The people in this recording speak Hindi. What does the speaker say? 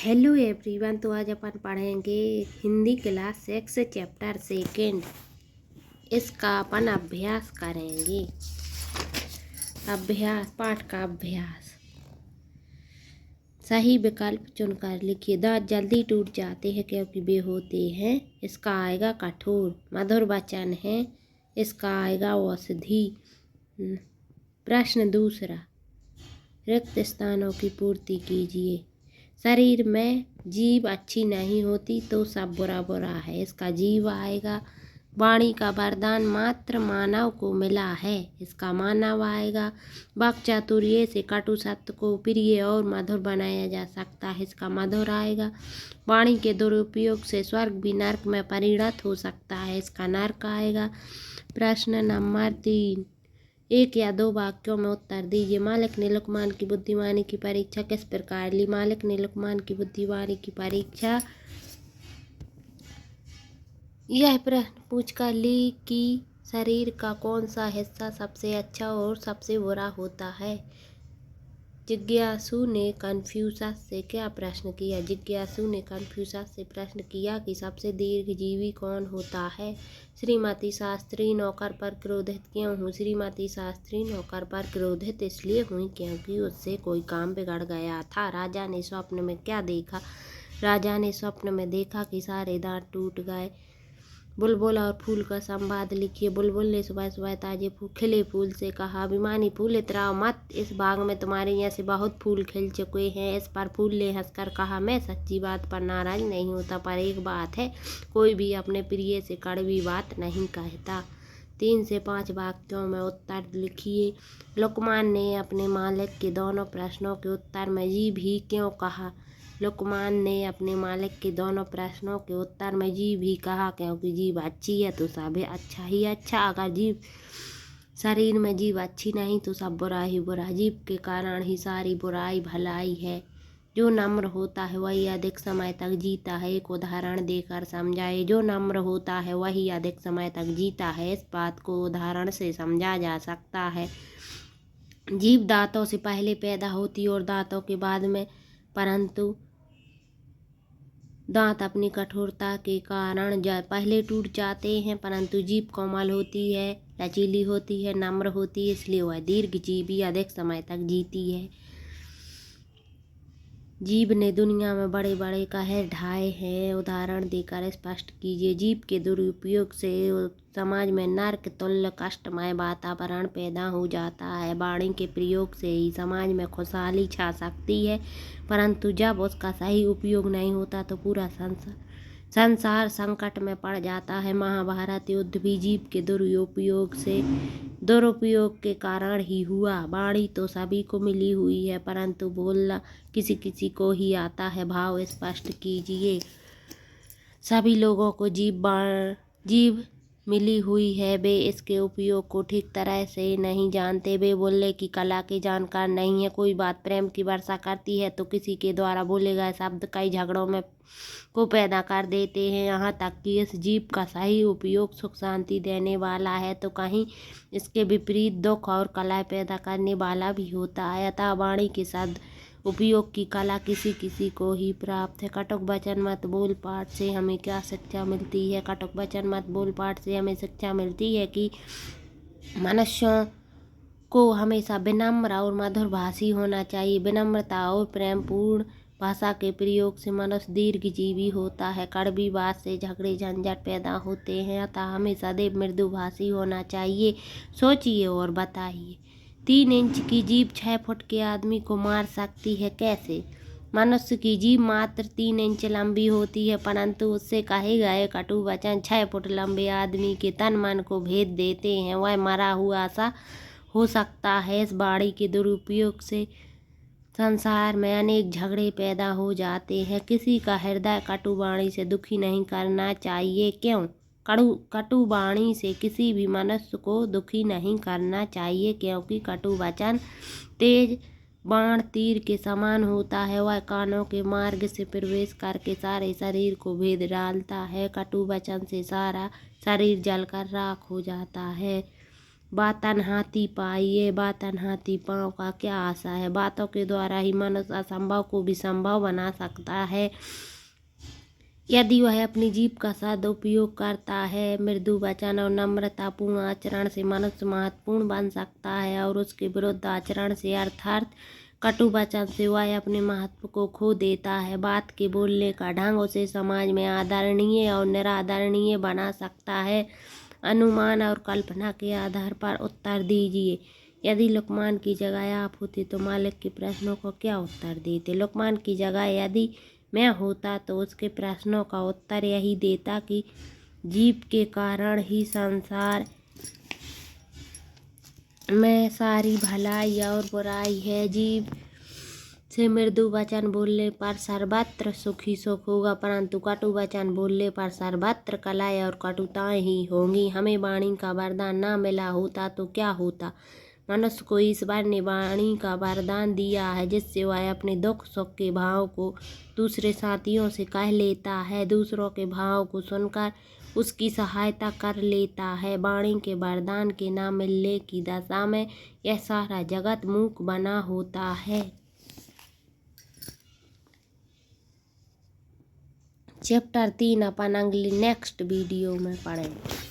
Hello everyone. तो आज अपन पढ़ेंगे हिंदी क्लास 6 चैप्टर 2। इसका अपन अभ्यास करेंगे। पाठ का अभ्यास। सही विकल्प चुनकर लिखिए। दांत जल्दी टूट जाते हैं क्योंकि वे होते हैं। इसका आएगा कठोर। मधुर वचन है। इसका आएगा औषधि। प्रश्न दूसरा, रिक्त स्थानों की पूर्ति कीजिए। शरीर में जीभ अच्छी नहीं होती तो सब बुरा बुरा है। इसका जीव आएगा। वाणी का वरदान मात्र मानव को मिला है। इसका मानव आएगा। वाक् चातुर्य से कटु सत्य को प्रिय और मधुर बनाया जा सकता है। इसका मधुर आएगा। वाणी के दुरुपयोग से स्वर्ग भी नर्क में परिणत हो सकता है। इसका नर्क आएगा। प्रश्न नंबर 3, एक या दो वाक्यों में उत्तर दीजिए। मालिक ने लुकमान की बुद्धिमानी की परीक्षा किस प्रकार ली? मालिक ने लुकमान की बुद्धिमानी की परीक्षा यह प्रश्न पूछकर ली कि शरीर का कौन सा हिस्सा सबसे अच्छा और सबसे बुरा होता है। जिज्ञासु ने कन्फ्यूशस से क्या प्रश्न किया? जिज्ञासु ने कन्फ्यूशस से प्रश्न किया कि सबसे दीर्घजीवी कौन होता है। श्रीमती शास्त्री नौकर पर क्रोधित क्यों हुई? श्रीमती शास्त्री नौकर पर क्रोधित इसलिए हुई क्योंकि उससे कोई काम बिगड़ गया था। राजा ने स्वप्न में क्या देखा? राजा ने स्वप्न में देखा कि सारे दांत टूट गए। बुलबुल और फूल का संवाद लिखिए। बुलबुल ने सुबह सुबह ताजे खिले फूल से कहा, अभिमानी फूल इतराओ मत, इस बाग में तुम्हारे यहाँ से बहुत फूल खिल चुके हैं। इस पर फूल ने हंसकर कहा, मैं सच्ची बात पर नाराज नहीं होता, पर एक बात है, कोई भी अपने प्रिय से कड़वी बात नहीं कहता। 3 से 5 वाक्यों में उत्तर लिखिए। लुकमान ने अपने मालिक के दोनों प्रश्नों के उत्तर में जी भी क्यों कहा? लुकमान ने अपने मालिक के दोनों प्रश्नों के उत्तर में जी भी कहा क्योंकि जीभ अच्छी है तो सब अच्छा ही अच्छा। अगर जीभ शरीर में जीभ अच्छी नहीं तो सब बुरा ही बुरा। जीभ के कारण ही सारी बुराई भलाई है। जो नम्र होता है वही अधिक समय तक जीता है। एक उदाहरण देकर समझाए। जो नम्र होता है वही अधिक समय तक जीता है। इस बात को उदाहरण से समझा जा सकता है। जीभ दांतों से पहले पैदा होती और दांतों के बाद में, परंतु दांत अपनी कठोरता के कारण पहले टूट जाते हैं। परंतु जीभ कोमल होती है, लचीली होती है, नम्र होती है, इसलिए वह दीर्घजीवी अधिक समय तक जीती है। जीभ ने दुनिया में बड़े बड़े कहर ढाए हैं। उदाहरण देकर स्पष्ट कीजिए। जीभ के दुरुपयोग से समाज में नर्क तुल्य कष्टमय वातावरण पैदा हो जाता है। वाणी के प्रयोग से ही समाज में खुशहाली छा सकती है, परंतु जब उसका सही उपयोग नहीं होता तो पूरा संसार संकट में पड़ जाता है। महाभारत युद्ध भी जीभ के दुरुपयोग के कारण ही हुआ। वाणी तो सभी को मिली हुई है, परंतु बोलना किसी किसी को ही आता है। भाव स्पष्ट कीजिए। सभी लोगों को जीभ मिली हुई है, वे इसके उपयोग को ठीक तरह से नहीं जानते। वे बोलने की कला के जानकार नहीं है। कोई बात प्रेम की वर्षा करती है तो किसी के द्वारा बोले गए शब्द कई झगड़ों में को पैदा कर देते हैं। यहाँ तक कि इस जीभ का सही उपयोग सुख शांति देने वाला है तो कहीं इसके विपरीत दुख और कलह पैदा करने वाला भी होता है। अतः वाणी के सद उपयोग की कला किसी किसी को ही प्राप्त है। कटुक वचन मत बोल पाठ से हमें क्या शिक्षा मिलती है? कटुक वचन मत बोल पाठ से हमें शिक्षा मिलती है कि मनुष्यों को हमेशा विनम्र और मधुर भाषी होना चाहिए। विनम्रता और प्रेमपूर्ण भाषा के प्रयोग से मनुष्य दीर्घजीवी होता है। कड़वी बात से झगड़े झंझट पैदा होते हैं। अतः हमें सदैव मृदुभाषी होना चाहिए। सोचिए और बताइए। 3 इंच की जीभ 6 फुट के आदमी को मार सकती है, कैसे? मनुष्य की जीभ मात्र 3 इंच लंबी होती है, परंतु उससे कहे गए कटु वचन 6 फुट लंबे आदमी के तन मन को भेद देते हैं। वह मरा हुआ सा हो सकता है। इस वाणी के दुरुपयोग से संसार में अनेक झगड़े पैदा हो जाते हैं। किसी का हृदय कटु वाणी से दुखी नहीं करना चाहिए। क्यों? कटु वाणी से किसी भी मनुष्य को दुखी नहीं करना चाहिए, क्योंकि कटु वचन तेज बाण तीर के समान होता है। वह कानों के मार्ग से प्रवेश करके सारे शरीर को भेद डालता है। कटु वचन से सारा शरीर जलकर राख हो जाता है। बातन हाथी पाइए, बातन हाथी पाँव का क्या आशा है। बातों के द्वारा ही मनुष्य असंभव को भी संभव बना सकता है यदि वह अपनी जीभ का सदुपयोग करता है। मृदु वचन और नम्रतापूर्ण आचरण से मनुष्य महत्वपूर्ण बन सकता है और उसके विरुद्ध आचरण से अर्थात कटु वचन से वह अपने महत्व को खो देता है। बात के बोलने का ढंग उसे समाज में आदरणीय और निरादरणीय बना सकता है। अनुमान और कल्पना के आधार पर उत्तर दीजिए। यदि लुकमान की जगह आप होते तो मालिक के प्रश्नों को क्या उत्तर देते। लुकमान की जगह यदि मैं होता तो उसके प्रश्नों का उत्तर यही देता कि जीभ के कारण ही संसार में सारी भलाई और बुराई है। जीभ से मृदु वचन बोलने पर सर्वत्र सुखी सुख होगा, परंतु कटु वचन बोलने पर सर्वत्र कलह और कटुताएं ही होंगी। हमें वाणी का वरदान ना मिला होता तो क्या होता। मनुष्य को ईश्वर ने वाणी का वरदान दिया है जिससे वह अपने दुख सुख के भाव को दूसरे साथियों से कह लेता है, दूसरों के भाव को सुनकर उसकी सहायता कर लेता है। वाणी के वरदान के न मिलने की दशा में यह सारा जगत मूक बना होता है। चैप्टर 3 अपन अगली नेक्स्ट वीडियो में पढ़ेंगे।